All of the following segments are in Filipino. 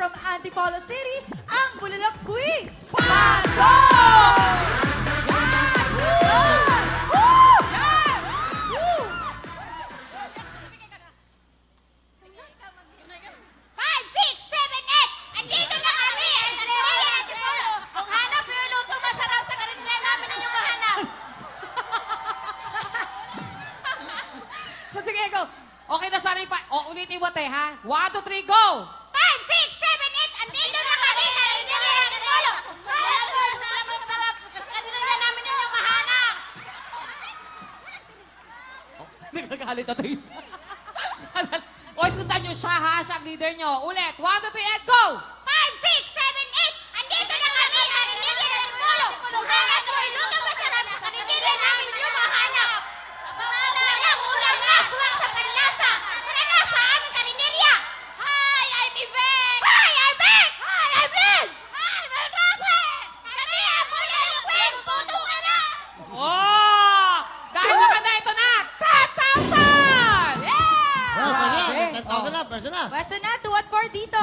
from Antipolo City, ang Bulalo Queens. Pasok! Yan! Woo! Yan! Woo! 5, 6, 7, 8! Andito na kami! Ang Karinderya Antipolo! Kung hanap mo yung luto masarap sa karinderya namin ninyong mahanap! Sige, go. Okay na sana yung ulitin mo, te, ha? 1, 2, 3, go! 5, 6, 7, 8! Andito na kami! Karinderya Antipolo! Kung hanap mo yung masarap sa karinderya namin ninyong mahanap! Nagagalit na to isa. O, sundan nyo siya, ha? Siya ang leader nyo. Ulit. 1, 2, 3, and go! 5, 6, 7, 8! Andito na kami! Karinderya Antipolo! Kung hanap mo yung luto masarap sa karinderya namin ninyong mahanap! Walang ulam na! Suwak sa panlasa! Tara na sa aming karinderya! Hi! I'm Yvette! Hi! I'm Beck! Hi! I'm Lynn! Hi! I'm Rosie! Kami ang Bulalo Queen! Puto ka na! Oh! Dahil maganda ito na, 10,000! Yeah! Pwesto na, pwesto na. Pwesto na, 2 at 4 dito.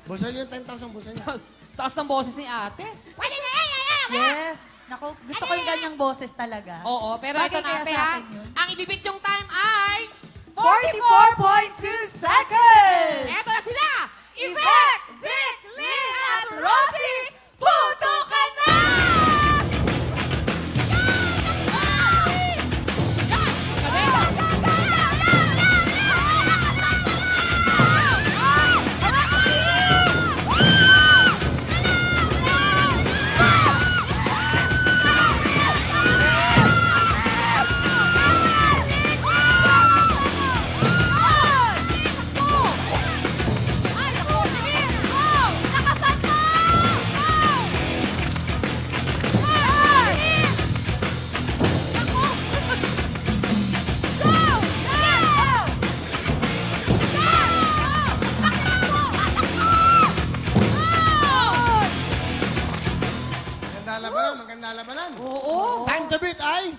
Busal yung 10,000, busal niya. Taas ng boses ni ate. Pwede na yan! Yes. Naku, gusto ko yung ganyang boses talaga. Oo, pero Bagay ito na, kaya ate, sa ha? akin yun. Ang ibibit yung time ay 44.2 seconds! Eto na sila! Yvette, Vic, Lynn, at Rosie! Puto ka na! Maganda labanan, maganda labanan. Oo. Time to beat ay